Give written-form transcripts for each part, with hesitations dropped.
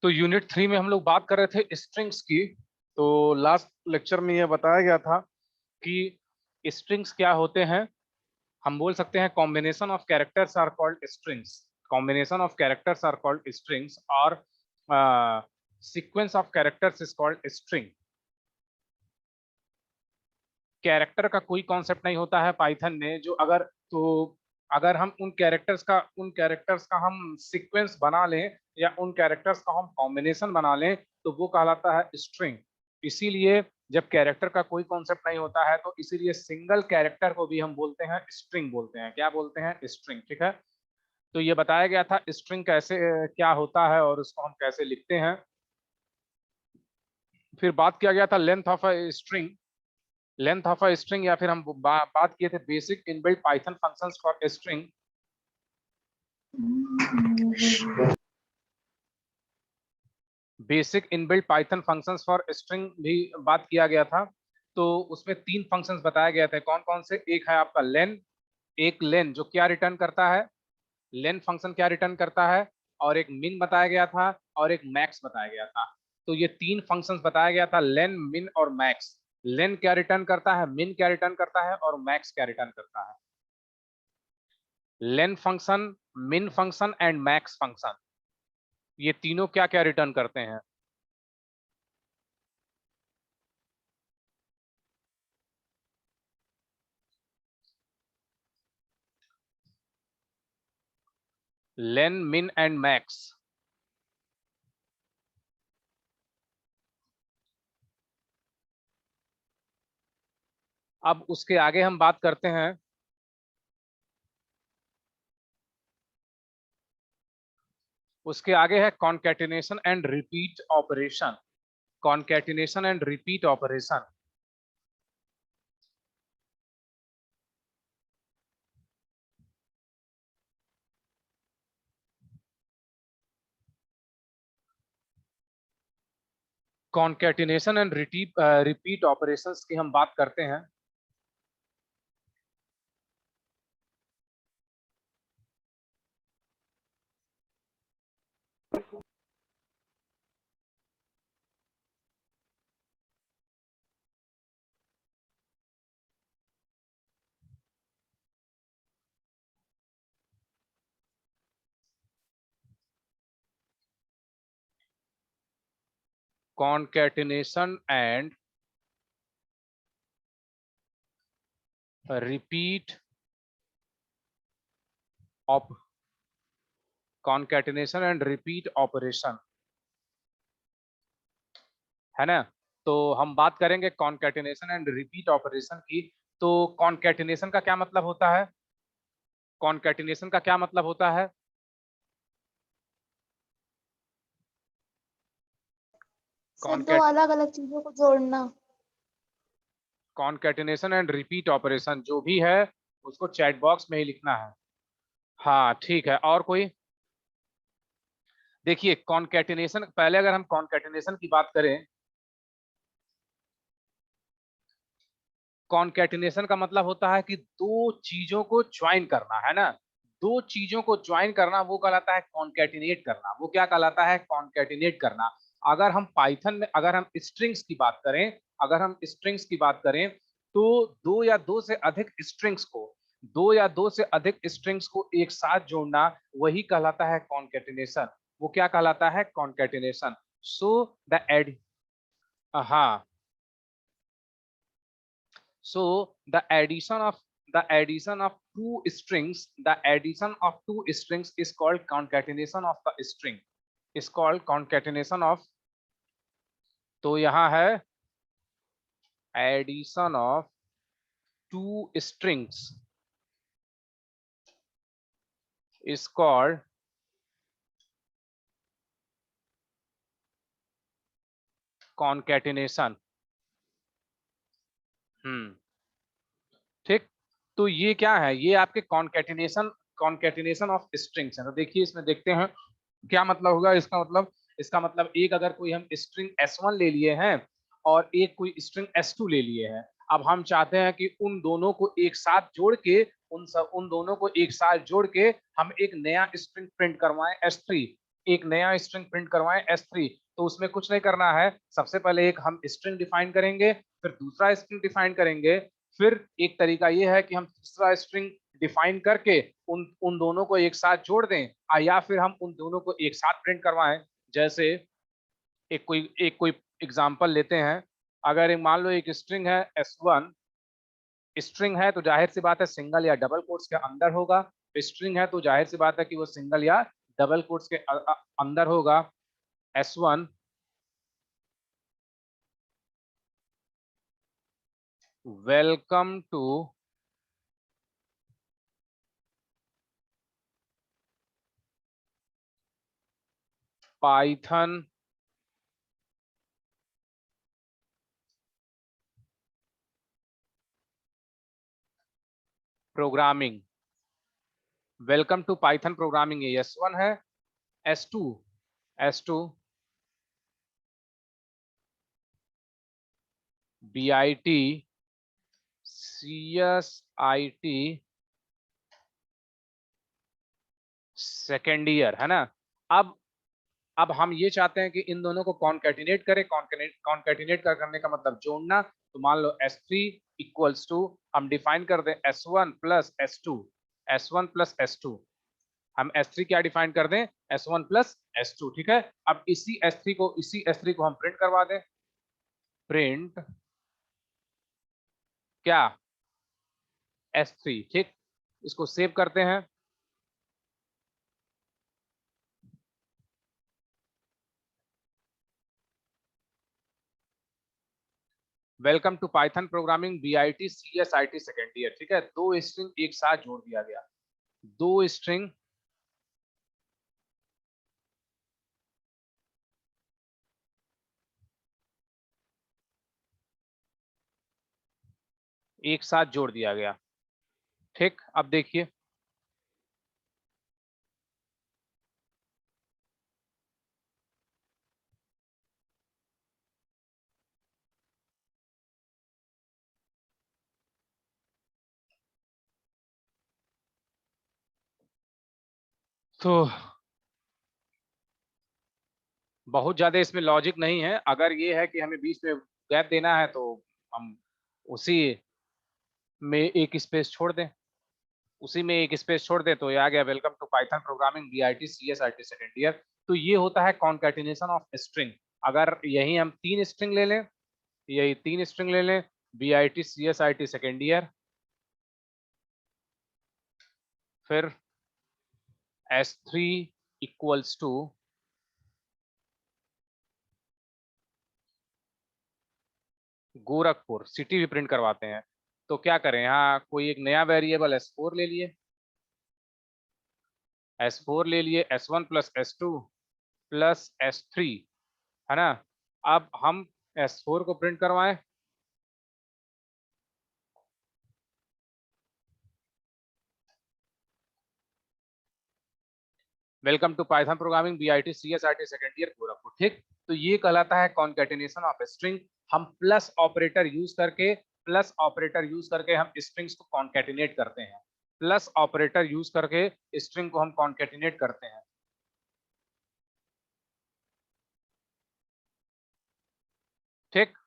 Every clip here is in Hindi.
तो यूनिट 3 में हम लोग बात कर रहे थे स्ट्रिंग्स की। तो लास्ट लेक्चर में यह बताया गया था कि स्ट्रिंग्स क्या होते हैं। हम बोल सकते हैं combination of characters are called strings, combination of characters are called strings, और sequence of characters is called string. Character का कोई कॉन्सेप्ट नहीं होता है पाइथन में जो अगर हम उन कैरेक्टर्स का हम सीक्वेंस बना लें या उन कैरेक्टर्स का हम कॉम्बिनेशन बना लें तो वो कहलाता है स्ट्रिंग। इसीलिए जब कैरेक्टर का कोई कॉन्सेप्ट नहीं होता है तो इसीलिए सिंगल कैरेक्टर को भी हम बोलते हैं स्ट्रिंग बोलते हैं। क्या बोलते हैं? स्ट्रिंग। ठीक है। तो ये बताया गया था स्ट्रिंग कैसे क्या होता है और उसको हम कैसे लिखते हैं। फिर बात किया गया था length of a string, length of a string, या फिर हम बात किए थे basic inbuilt Python functions for string. Basic inbuilt Python functions for string भी बात किया गया था। तो उसमें 3 फंक्शंस बताए गए थे। कौन कौन से? एक है आपका लेन, एक लेन जो क्या रिटर्न करता है, लेन फंक्शन क्या रिटर्न करता है, और एक मिन बताया गया था, और एक मैक्स बताया गया था। तो ये 3 फंक्शंस बताया गया था, लेन, मिन और मैक्स। लेन क्या रिटर्न करता है, मिन क्या रिटर्न करता है, और मैक्स क्या रिटर्न करता है। लेन फंक्शन, मिन फंक्शन एंड मैक्स फंक्शन, ये तीनों क्या क्या रिटर्न करते हैं? लेन, मिन एंड मैक्स। अब उसके आगे हम बात करते हैं, उसके आगे है concatenation and repeat operation. Concatenation and repeat operation. Concatenation and repeat operations की हम बात करते हैं। Concatenation and repeat op concatenation and repeat operation, है ना। तो हम बात करेंगे कॉन्केटिनेशन एंड रिपीट ऑपरेशन की। तो कॉन्केटिनेशन का क्या मतलब होता है? कॉन्केटिनेशन का क्या मतलब होता है? सर दो कॉन्केट अलग अलग चीजों को जोड़ना। कॉन्केटिनेशन एंड रिपीट ऑपरेशन जो भी है उसको चैट बॉक्स में ही लिखना है। हाँ ठीक है। और कोई? देखिए कॉन्केटिनेशन, पहले अगर हम कॉन्केटिनेशन की बात करें, कॉन्केटिनेशन का मतलब होता है कि दो चीजों को ज्वाइन करना, है ना। दो चीजों को ज्वाइन करना वो कहलाता है कॉन्केटिनेट करना। वो क्या कहलाता है? कॉन्केटिनेट करना। अगर हम पाइथन में अगर हम स्ट्रिंग्स की बात करें, अगर हम स्ट्रिंग्स की बात करें तो दो या दो से अधिक स्ट्रिंग्स को, दो या दो से अधिक स्ट्रिंग्स को एक साथ जोड़ना वही कहलाता है कॉन्केटिनेशन। वो क्या कहलाता है? कॉन्केटिनेशन। सो द एड हाँ, so the addition of two strings, the addition of two strings is called concatenation of the string, is called concatenation of। तो यहाँ है addition of two strings is called concatenation। ठीक। तो ये क्या है? ये आपके कॉन्केटिनेशन, कॉन्केटिनेशन ऑफ स्ट्रिंग्स है। तो देखिए इसमें देखते हैं क्या मतलब होगा इसका। मतलब इसका मतलब एक अगर कोई हम स्ट्रिंग S1 ले लिए हैं और एक कोई स्ट्रिंग S2 ले लिए हैं, अब हम चाहते हैं कि उन दोनों को एक साथ जोड़ के, उन दोनों को एक साथ जोड़ के हम एक नया स्ट्रिंग प्रिंट करवाएं S3। एक नया स्ट्रिंग प्रिंट करवाएं S3, तो उसमें कुछ नहीं करना है। सबसे पहले एक हम स्ट्रिंग डिफाइन करेंगे, फिर दूसरा स्ट्रिंग डिफाइन करेंगे, फिर एक तरीका ये है कि हम तीसरा स्ट्रिंग डिफाइन करके उन उन दोनों को एक साथ जोड़ दें, या फिर हम उन दोनों को एक साथ प्रिंट करवाएं। जैसे एक कोई एग्जांपल लेते हैं। अगर मान लो एक स्ट्रिंग है S1, स्ट्रिंग है तो जाहिर सी बात है सिंगल या डबल कोट्स के अंदर होगा। स्ट्रिंग है तो जाहिर सी बात है कि वो सिंगल या डबल कोट्स के अंदर होगा। S1 welcome to Python programming. Welcome to Python programming, ये S1 है। S2 S2 BIT CSIT second year, है ना। अब हम ये चाहते हैं कि इन दोनों को कॉन्केटिनेट करें। कॉन्केटिनेट करने का मतलब जोड़ना। तो मान लो S3 इक्वल्स टू, हम डिफाइन कर दें S1 plus S2, S1 plus S2। हम S3 क्या डिफाइन कर दें, S1 प्लस S2, ठीक है। अब इसी S3 को हम प्रिंट करवा दें। प्रिंट क्या, S3, ठीक। इसको सेव करते हैं। Welcome to Python programming BIT CSIT second year, ठीक है। दो स्ट्रिंग एक साथ जोड़ दिया गया। दो स्ट्रिंग एक साथ जोड़ दिया गया, ठीक। अब देखिए, तो बहुत ज्यादा इसमें लॉजिक नहीं है। अगर ये है कि हमें बीच में गैप देना है तो हम उसी में एक स्पेस छोड़ दें, उसी में एक स्पेस छोड़ दें तो ये आ गया welcome to Python programming BIT CSIT second year. तो ये होता है कॉन्केटिनेशन ऑफ स्ट्रिंग। अगर यही हम तीन स्ट्रिंग ले लें, यही तीन स्ट्रिंग ले लें, BIT CSIT सेकेंड ईयर, फिर S3 equals to Gorakhpur city भी प्रिंट करवाते हैं। तो क्या करें, यहाँ कोई एक नया वेरिएबल S4 ले लिए, S4 ले लिए, S1 plus S2 plus S3, है ना। अब हम S4 को प्रिंट करवाएं। Welcome to Python programming BIT CSIT second year Gorakhpur, ठीक। तो ये कहलाता है कॉन्केटिनेशन ऑफ स्ट्रिंग। हम प्लस ऑपरेटर यूज करके हम स्ट्रिंग्स को कॉन्केटिनेट करते हैं। प्लस ऑपरेटर यूज करके स्ट्रिंग को हम कॉन्केटिनेट करते हैं, ठीक।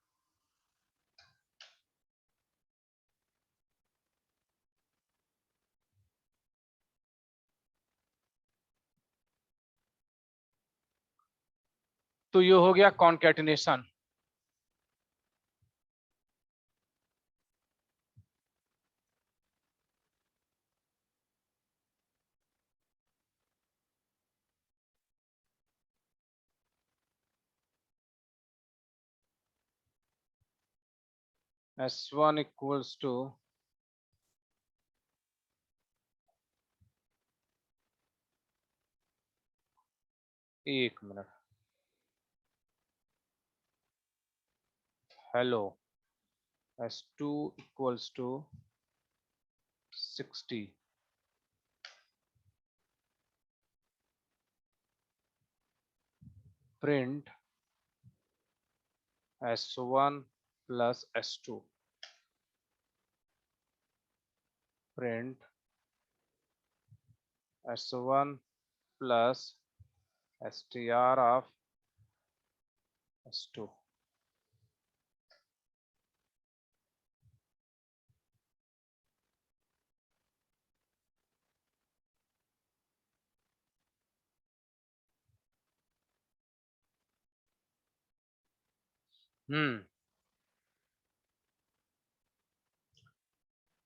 तो ये हो गया कॉन्केटिनेशन। S1 इक्वल्स टू, एक मिनट, hello, S2 equals to 60, print S1 plus S2, print S1 plus str of s2।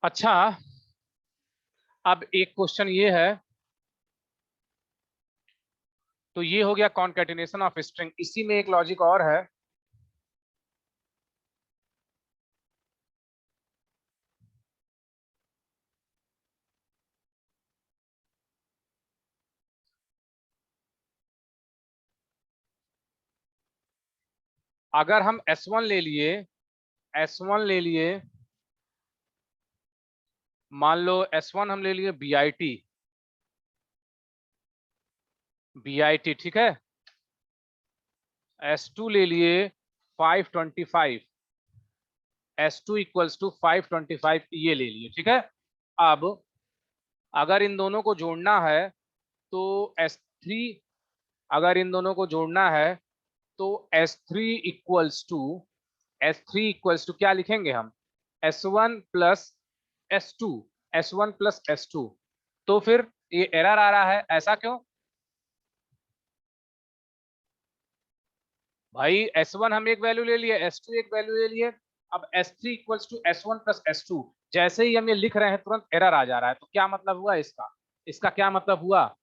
अच्छा, अब एक क्वेश्चन ये है, तो ये हो गया कॉन्केटिनेशन ऑफ स्ट्रिंग। इसी में एक लॉजिक और है, अगर हम S1 ले लिए, S1 ले लिए, मान लो S1 हम ले लिए BIT, ठीक है। S2 ले लिए 525, S2 इक्वल्स टू 525, ये ले लिए, ठीक है। अब अगर इन दोनों को जोड़ना है तो S3, अगर इन दोनों को जोड़ना है तो S3 equals to, S3 equals to क्या लिखेंगे हम, S1 plus S2, S1 plus S2। तो फिर ये एरर आ रहा है, ऐसा क्यों भाई? S1 हम एक वैल्यू ले लिए, S2 एक वैल्यू ले लिए, अब S3 equals to S1 plus S2। जैसे ही हम ये लिख रहे हैं तुरंत एरर आ जा रहा है, तो क्या मतलब हुआ इसका, इसका क्या मतलब हुआ?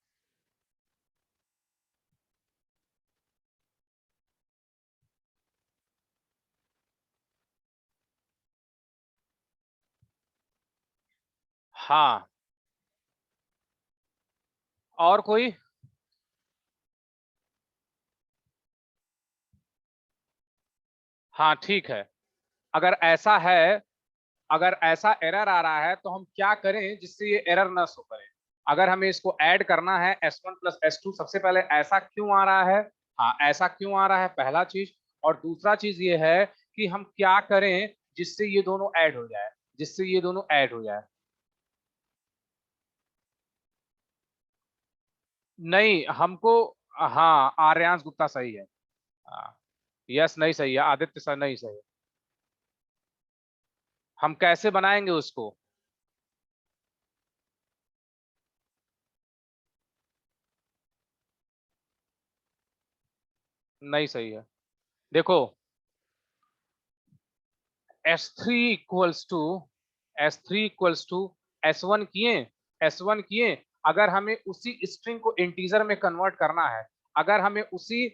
हाँ, और कोई? हाँ ठीक है, अगर ऐसा है, अगर ऐसा एरर आ रहा है तो हम क्या करें जिससे ये एरर ना शो करे? अगर हमें इसको ऐड करना है S1 प्लस S2, सबसे पहले ऐसा क्यों आ रहा है? हाँ, ऐसा क्यों आ रहा है, पहला चीज। और दूसरा चीज ये है कि हम क्या करें जिससे ये दोनों ऐड हो जाए, जिससे ये दोनों ऐड हो जाए। नहीं हमको, हाँ आर्यांश गुप्ता सही है। हाँ, यस नहीं सही है, आदित्य सर नहीं सही है। हम कैसे बनाएंगे उसको? नहीं सही है। देखो, S3 equals to, S3 equals to S1 किए, S1 किए। अगर हमें उसी स्ट्रिंग को इंटीजर में कन्वर्ट करना है, अगर हमें उसी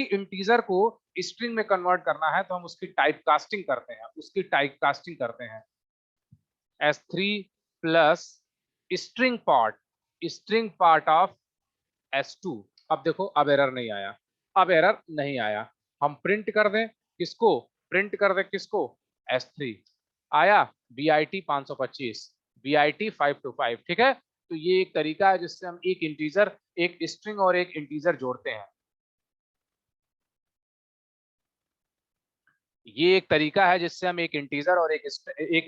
इंटीजर को स्ट्रिंग में कन्वर्ट करना है, तो हम उसकी टाइप कास्टिंग करते हैं, उसकी टाइप कास्टिंग करते हैं। S3 plus string part of S2। अब देखो, अब एरर नहीं आया, अब एरर नहीं आया। हम प्रिंट कर दें किसको, प्रिंट कर दें किसको, S3। आया BIT 525, BIT 525, ठीक है। तो ये एक तरीका है जिससे हम एक इंटीजर, एक स्ट्रिंग और एक इंटीजर जोड़ते हैं। ये एक तरीका है जिससे हम एक इंटीजर और एक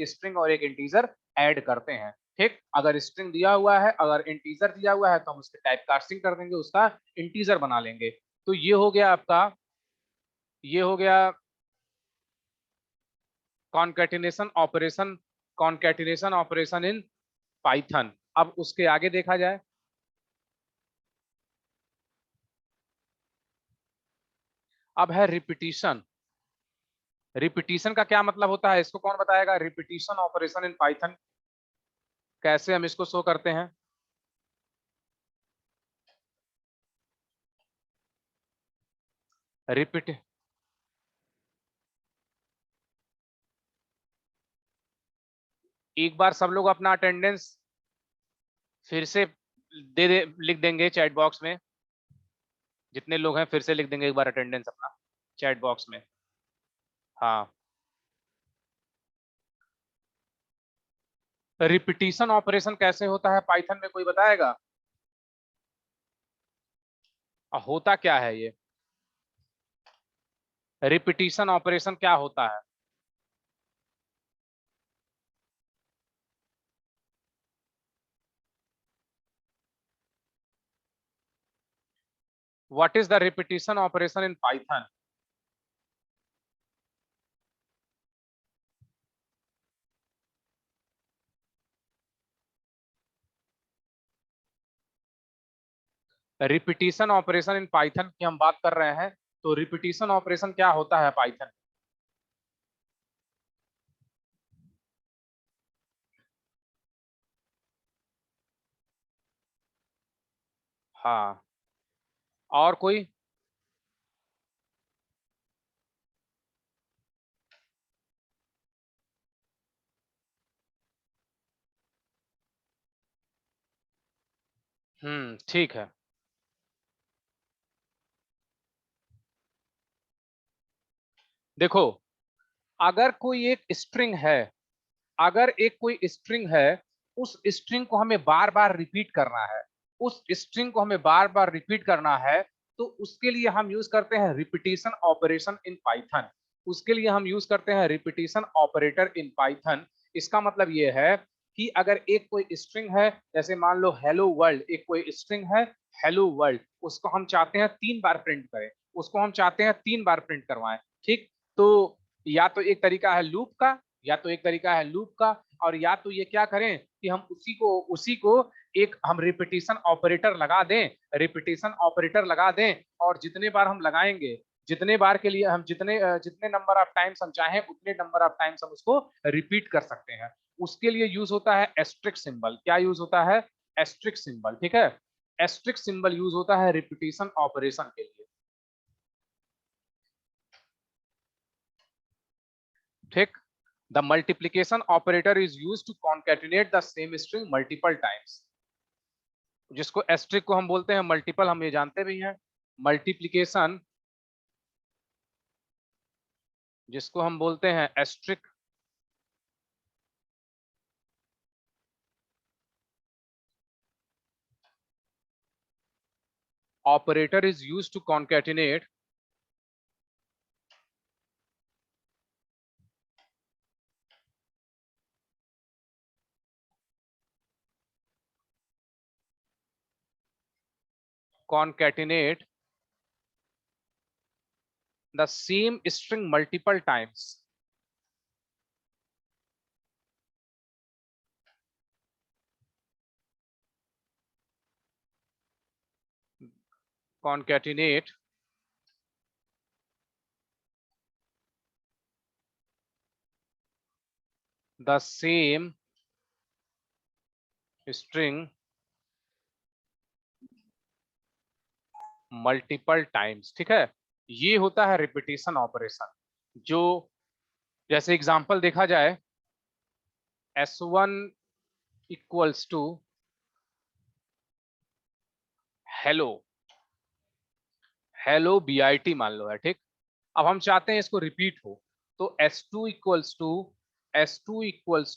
स्ट्रिंग और एक इंटीजर ऐड करते हैं। ठीक, अगर स्ट्रिंग दिया हुआ है, अगर इंटीजर दिया हुआ है, तो हम उसके टाइप कास्टिंग कर देंगे, उसका इंटीजर बना लेंगे। तो ये हो गया आपका, ये हो गया concatenation operation, concatenation operation in Python. अब उसके आगे देखा जाए, अब है रिपीटिशन। रिपीटिशन का क्या मतलब होता है, इसको कौन बताएगा? रिपीटिशन ऑपरेशन इन पाइथन कैसे हम इसको शो करते हैं? रिपीट, एक बार सब लोग अपना अटेंडेंस फिर से लिख देंगे चैट बॉक्स में, जितने लोग हैं फिर से लिख देंगे एक बार अटेंडेंस अपना चैट बॉक्स में। हाँ, रिपीटिशन ऑपरेशन कैसे होता है पाइथन में, कोई बताएगा? होता क्या है ये, रिपीटिशन ऑपरेशन क्या होता है? What is the repetition operation in Python? Repetition operation in Python की हम बात कर रहे हैं, तो रिपीटिशन ऑपरेशन क्या होता है पाइथन? हाँ, और कोई? ठीक है। देखो, अगर कोई एक स्ट्रिंग है, अगर एक कोई स्ट्रिंग है, उस स्ट्रिंग को हमें बार बार रिपीट करना है, उस स्ट्रिंग को हमें बार बार रिपीट करना है, तो उसके लिए हम यूज करते हैं रिपीटिशन ऑपरेशन इन पाइथन। उसके लिए हम यूज करते हैं रिपीटिशन ऑपरेटर इन पाइथन। इसका मतलब ये है कि अगर एक कोई स्ट्रिंग है, जैसे मान लो हेलो वर्ल्ड, एक कोई स्ट्रिंग है हेलो वर्ल्ड, उसको हम चाहते हैं 3 बार प्रिंट करें, उसको हम चाहते हैं 3 बार प्रिंट करवाएं। ठीक, तो या तो एक तरीका है लूप का, या तो एक तरीका है लूप का, और या तो ये क्या करें कि हम उसी को एक हम रिपीटिशन ऑपरेटर लगा दें, रिपीटिशन ऑपरेटर लगा दें, और जितने बार हम लगाएंगे, जितने बार के लिए हम जितने नंबर ऑफ टाइम्स हम चाहें, उतने नंबर ऑफ टाइम्स हम उसको रिपीट कर सकते हैं। उसके लिए यूज होता है एस्ट्रिक सिंबल। क्या यूज होता है? Asterisk symbol. ठीक है, एस्ट्रिक सिंबल यूज होता है रिपीटिशन ऑपरेशन के लिए। ठीक, the multiplication operator is used to concatenate the same string multiple times। जिसको एस्ट्रिक को हम बोलते हैं मल्टीपल, हम ये जानते भी हैं। मल्टीप्लीकेशन, जिसको हम बोलते हैं asterisk, operator is used to concatenate concatenate the same string multiple times। concatenate the same string multiple times. ठीक है, ये होता है रिपीटिशन ऑपरेशन। जो जैसे एग्जांपल देखा जाए, S1 equals to hello, hello BIT मान लो है। ठीक, अब हम चाहते हैं इसको रिपीट हो, तो S2 इक्वल्स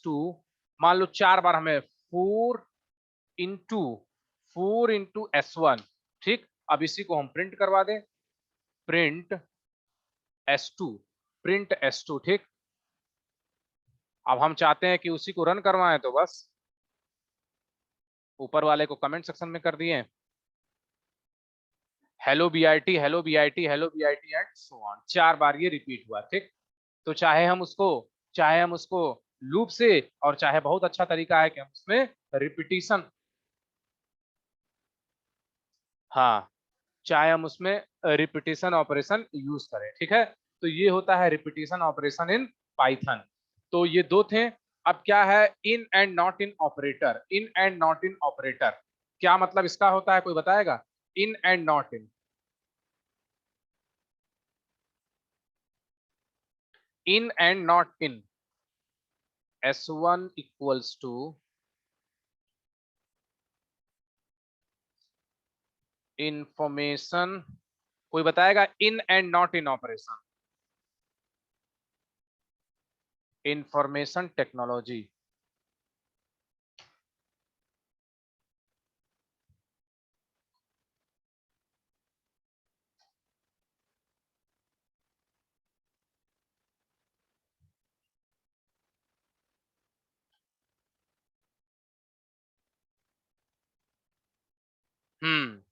टू मान लो 4 बार हमें 4 इंटू S1। ठीक, अब इसी को हम प्रिंट करवा दें, प्रिंट S2, प्रिंट S2। ठीक, अब हम चाहते हैं कि उसी को रन करवाएं, तो बस ऊपर वाले को कमेंट सेक्शन में कर दिए hello BIT, hello BIT, hello BIT and so on, 4 बार ये रिपीट हुआ। ठीक, तो चाहे हम उसको लूप से, और चाहे बहुत अच्छा तरीका है कि हम उसमें रिपीटिशन, हाँ, चाहे हम उसमें रिपीटिशन ऑपरेशन यूज करें। ठीक है, तो ये होता है रिपीटिशन ऑपरेशन इन पाइथन। तो ये दो थे। अब क्या है in and not in operator? In and not in operator क्या मतलब इसका होता है, कोई बताएगा? In and not in, in and not in. S1 equals to information, कोई बताएगा in and not in operation? Information technology.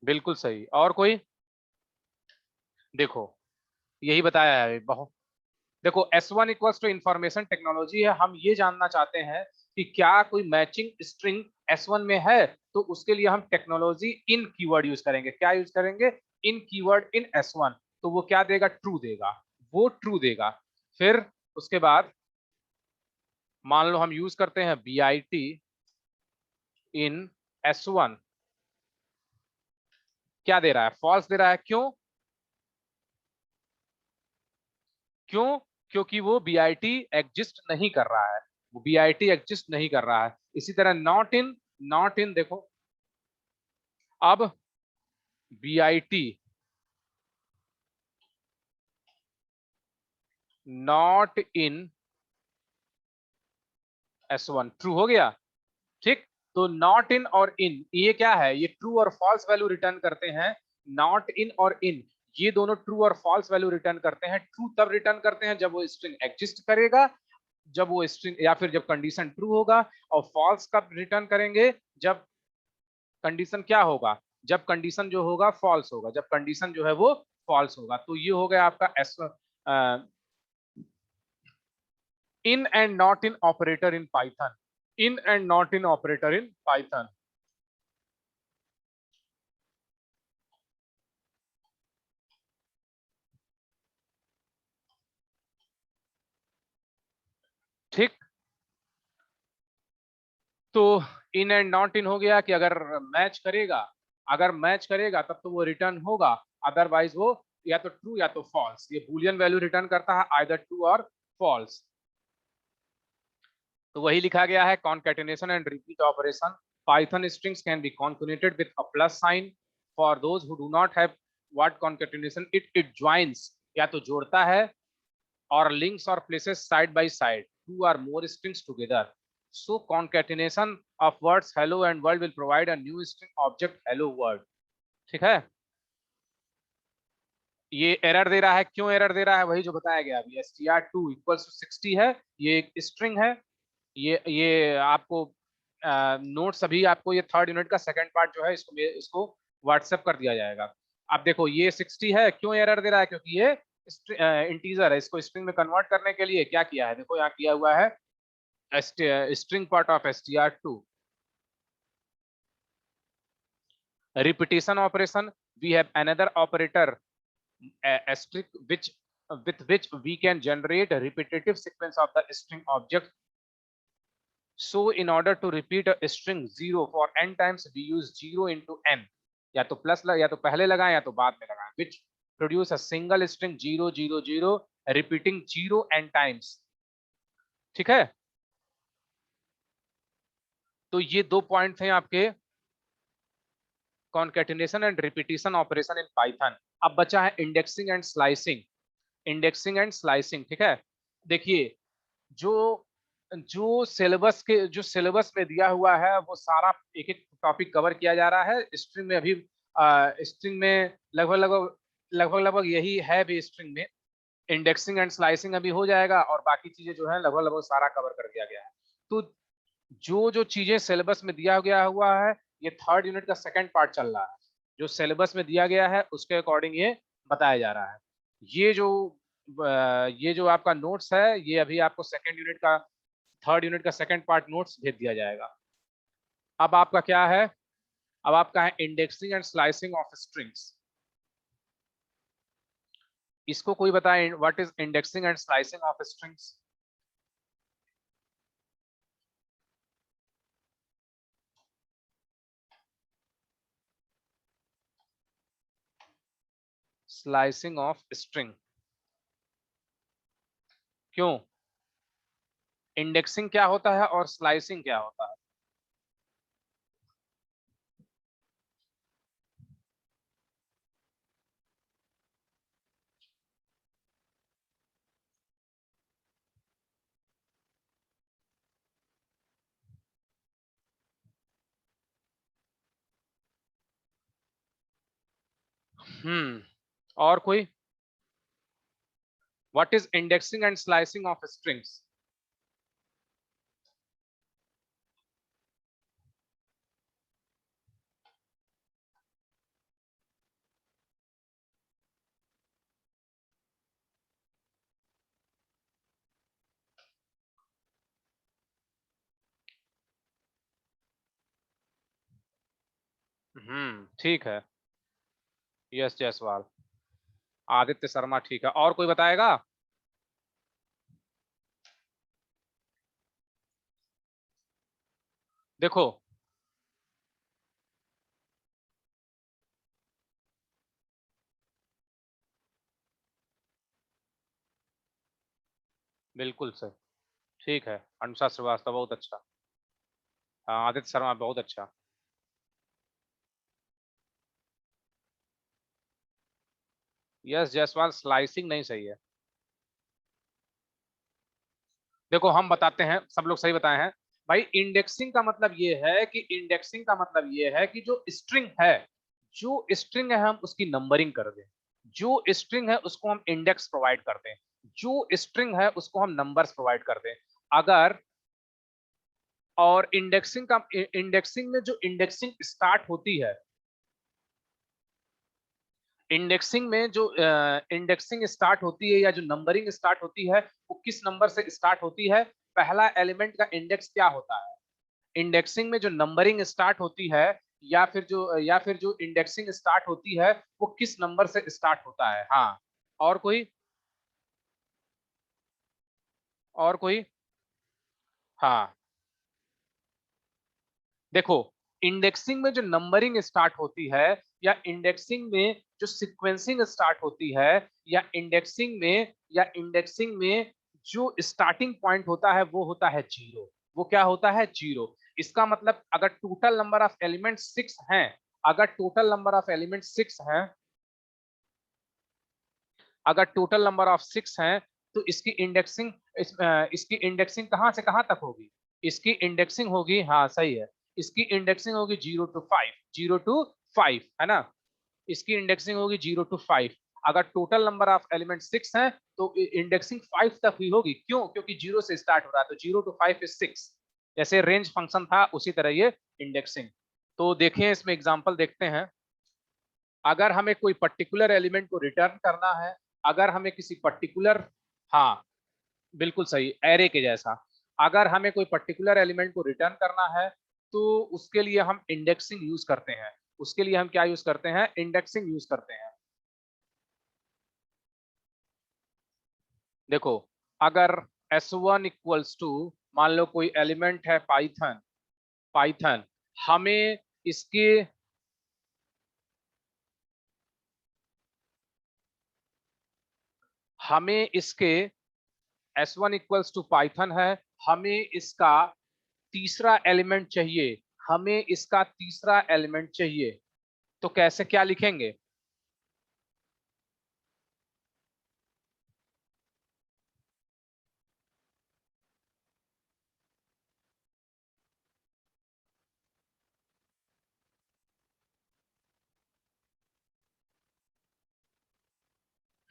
बिल्कुल सही। और कोई? देखो यही बताया है बहुत। देखो S1 equals to information technology है, हम ये जानना चाहते हैं कि क्या कोई मैचिंग स्ट्रिंग S1 में है, तो उसके लिए हम टेक्नोलॉजी इन कीवर्ड यूज करेंगे। क्या यूज करेंगे? इन कीवर्ड इन S1। तो वो क्या देगा? ट्रू देगा, वो ट्रू देगा। फिर उसके बाद मान लो हम यूज करते हैं BIT इन S1, क्या दे रहा है? फॉल्स दे रहा है। क्यों? क्यों? क्योंकि वो BIT एग्जिस्ट नहीं कर रहा है, वो BIT एग्जिस्ट नहीं कर रहा है। इसी तरह नॉट इन, नॉट इन देखो, अब BIT not in S1 true हो गया। ठीक, तो नॉट इन और इन ये क्या है? ये ट्रू और फॉल्स वैल्यू रिटर्न करते हैं। नॉट इन और इन ये दोनों ट्रू और फॉल्स वैल्यू रिटर्न करते हैं। ट्रू तब रिटर्न करते हैं जब वो स्ट्रिंग एग्जिस्ट करेगा, जब वो स्ट्रिंग या फिर जब कंडीशन ट्रू होगा। और फॉल्स कब रिटर्न करेंगे? जब कंडीशन क्या होगा? जब कंडीशन जो होगा फॉल्स होगा, जब कंडीशन जो है वो फॉल्स होगा। तो ये हो गया आपका S in and not in operator in Python. In and not in operator in Python. ठीक, तो इन एंड नॉट इन हो गया कि अगर मैच करेगा, अगर मैच करेगा तब तो वो रिटर्न होगा, अदरवाइज वो या तो ट्रू या तो फॉल्स। ये बूलियन वैल्यू रिटर्न करता है, आइदर ट्रू और फॉल्स। तो वही लिखा गया है, concatenation and repeat operation. Python strings can be concatenated with a plus sign. For those who do not have what concatenation, it joins, या तो जोड़ता है, or links or places side by side two or more strings together. So concatenation of words hello and world will provide a new string object hello world. ठीक है? ये एरर दे रहा है। क्यों एरर दे रहा है? वही जो बताया गया अभी, str2 इक्वल्स टू 60 है, ये एक स्ट्रिंग है। ये आपको नोट्स अभी आपको ये थर्ड यूनिट का सेकंड पार्ट जो है इसको व्हाट्सएप कर दिया जाएगा। अब देखो ये 60 है, क्यों एरर दे रहा है? क्योंकि ये इंटीजर है। इसको स्ट्रिंग में कन्वर्ट करने के लिए क्या किया है? देखो यहाँ किया हुआ है string part of str2 repetition operation. We have another operator asterisk which with which we can generate a repetitive sequence of the string object. So in order to repeat a string 0 for n times, we use 0 into n. या तो प्लस या तो पहले लगाएं या तो बाद में लगाएं, which produce a single string 0 0 0 repeating 0 n times. ठीक है? तो ये दो पॉइंट थे आपके concatenation and repetition operation in Python. अब बचा है indexing and slicing. Indexing and slicing, ठीक है? देखिए, जो जो सिलेबस में दिया हुआ है वो सारा एक एक टॉपिक कवर किया जा रहा है। स्ट्रिंग में अभी स्ट्रिंग में लगभग यही है भी। स्ट्रिंग में इंडेक्सिंग एंड स्लाइसिंग अभी हो जाएगा और बाकी चीजें जो है लगभग सारा कवर कर दिया गया है। तो जो जो चीजें सिलेबस में दिया गया हुआ है, ये थर्ड यूनिट का सेकंड पार्ट चल रहा है। जो सिलेबस में दिया गया है उसके अकॉर्डिंग ये बताया जा रहा है। ये जो ये जो आपका नोट्स है, ये अभी आपको सेकंड यूनिट का थर्ड यूनिट का सेकंड पार्ट नोट्स भेज दिया जाएगा। अब आपका क्या है? अब आपका है indexing and slicing of strings. इसको कोई बताए, what is indexing and slicing of strings? Slicing of string. क्यों? इंडेक्सिंग क्या होता है और स्लाइसिंग क्या होता है? और कोई? What is indexing and slicing of strings? ठीक है। यस जायसवाल। आदित्य शर्मा ठीक है, और कोई बताएगा? देखो बिल्कुल सही। ठीक है, अनुषा श्रीवास्तव बहुत अच्छा। हाँ, आदित्य शर्मा बहुत अच्छा। यस जायसवाल, स्लाइसिंग नहीं सही है। देखो हम बताते हैं, सब लोग सही बताए हैं। भाई इंडेक्सिंग का मतलब ये है कि जो स्ट्रिंग है, हम उसकी नंबरिंग कर दें। जो स्ट्रिंग है उसको हम इंडेक्स प्रोवाइड कर दें। जो स्ट्रिंग है उसको हम नंबर्स प्रोवाइड कर दें। अगर और इंडेक्सिंग में जो इंडेक्सिंग स्टार्ट होती है, इंडेक्सिंग स्टार्ट होती है या जो नंबरिंग स्टार्ट होती है, वो किस नंबर से स्टार्ट होती है? पहला एलिमेंट का इंडेक्स क्या होता है? इंडेक्सिंग में जो नंबरिंग स्टार्ट होती है, या फिर जो इंडेक्सिंग स्टार्ट होती है, वो किस नंबर से स्टार्ट होता है? हाँ। और कोई? और कोई? हाँ। देखो, इंडेक्सिंग में जो नंबरिंग स्टार्ट होती है, या इंडेक्सिंग में जो सीक्वेंसिंग स्टार्ट होती है, या इंडेक्सिंग में जो स्टार्टिंग पॉइंट होता है वो होता है जीरो। वो क्या होता है? जीरो। इसका मतलब अगर टोटल नंबर ऑफ एलिमेंट 6 हैं, अगर टोटल नंबर ऑफ एलिमेंट 6 हैं, अगर टोटल नंबर ऑफ 6 हैं, तो इसकी इंडेक्सिंग कहां से कहां तक होगी? इसकी इंडेक्सिंग होगी, हाँ सही है, इसकी इंडेक्सिंग होगी 0 to 5, 0 to 5 है ना? इसकी इंडेक्सिंग होगी 0 to 5। अगर टोटल नंबर ऑफ एलिमेंट 6 हैं, तो इंडेक्सिंग 5 तक ही होगी। क्यों? क्योंकि 0 से स्टार्ट हो रहा है, तो 0 to 5 is 6। जैसे रेंज फंक्शन था, उसी तरह ये इंडेक्सिंग। तो देखें, इसमें एग्जांपल देखते हैं। अगर हमें कोई पर्टिकुलर एलिमेंट को रिटर्न करना है, अगर हमें किसी पर्टिकुलर, हाँ बिल्कुल सही, एरे के जैसा, अगर हमें कोई पर्टिकुलर एलिमेंट को रिटर्न करना है, तो उसके लिए हम इंडेक्सिंग यूज करते हैं। उसके लिए हम क्या यूज करते हैं? इंडेक्सिंग यूज करते हैं। देखो, अगर S1 = मान लो कोई एलिमेंट है पाइथन, पाइथन हमें इसके हमें इसके S1 = पाइथन है, हमें इसका तीसरा एलिमेंट चाहिए, हमें इसका तीसरा एलिमेंट चाहिए। तो कैसे, क्या लिखेंगे?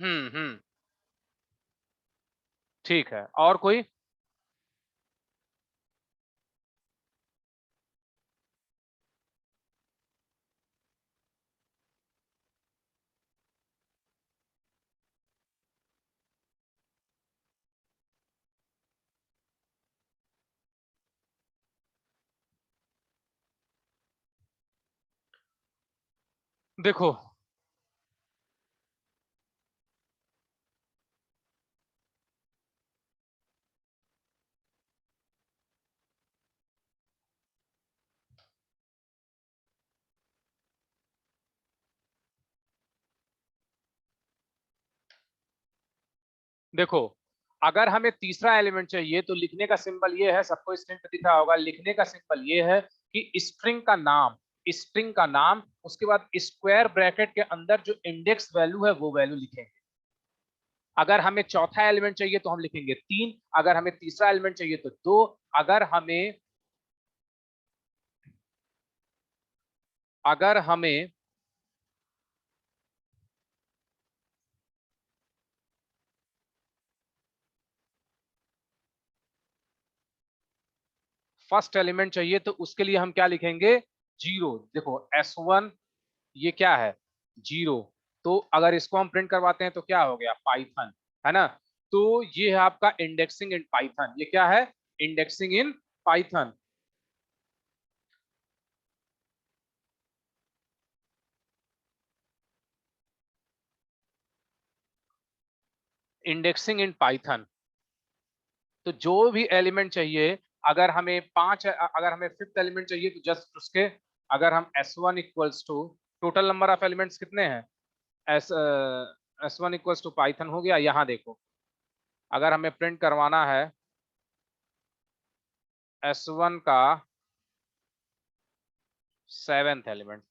हम्म। ठीक है, और कोई? देखो, देखो, अगर हमें तीसरा एलिमेंट चाहिए, तो लिखने का सिंबल ये है, सबको स्क्रीन पे दिख रहा होगा, लिखने का सिंबल ये है कि स्ट्रिंग का नाम, उसके बाद स्क्वायर ब्रैकेट के अंदर जो इंडेक्स वैल्यू है वो वैल्यू लिखेंगे। अगर हमें चौथा एलिमेंट चाहिए तो हम लिखेंगे 3, अगर हमें तीसरा एलिमेंट चाहिए तो 2, अगर हमें अगर हमें फर्स्ट एलिमेंट चाहिए तो उसके लिए हम क्या लिखेंगे? जीरो। देखो S1 ये क्या है? जीरो। तो अगर इसको हम प्रिंट करवाते हैं तो क्या हो गया? पाइथन, है ना? तो ये है आपका इंडेक्सिंग इन पाइथन। ये क्या है? Indexing in Python. Indexing in Python. तो जो भी एलिमेंट चाहिए, अगर हमें अगर हमें फिफ्थ एलिमेंट चाहिए तो जस्ट उसके, अगर हम S1 equals to, total number of elements कितने हैं, S1 इक्वल्स टू पाइथन हो गया। यहाँ देखो, अगर हमें प्रिंट करवाना है S1 का 7th एलिमेंट,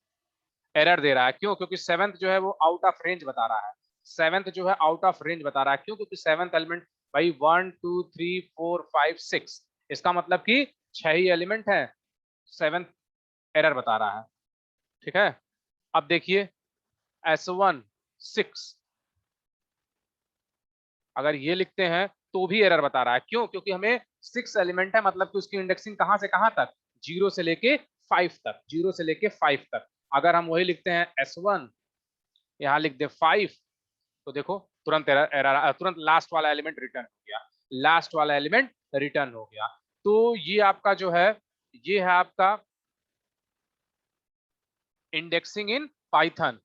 एरर दे रहा है। क्यों? क्योंकि 7th जो है वो आउट ऑफ रेंज बता रहा है। 7th जो है आउट ऑफ रेंज बता रहा है। क्यों? क्योंकि 7th एलिमेंट भाई 1 2 3 4 5 6, इसका मतलब कि 6 ही एलिमेंट है। 7th एरर बता रहा है। ठीक है, अब देखिए S1 6, अगर ये लिखते हैं तो भी एरर बता रहा है। क्यों? क्योंकि हमें 6 एलिमेंट है, मतलब कि उसकी इंडेक्सिंग कहां से कहां तक, 0 से लेके 5 तक, 0 से लेके 5 तक। अगर हम वही लिखते हैं S1, यहाँ लिख दे 5, तो देखो तुरंत एरर, तुरंत लास्ट वाला एलिमेंट रिटर्न हो गया, लास्ट वाला एलिमेंट रिटर्न हो गया। तो ये आपका जो है, ये है आपका इंडेक्सिंग इन पाइथन।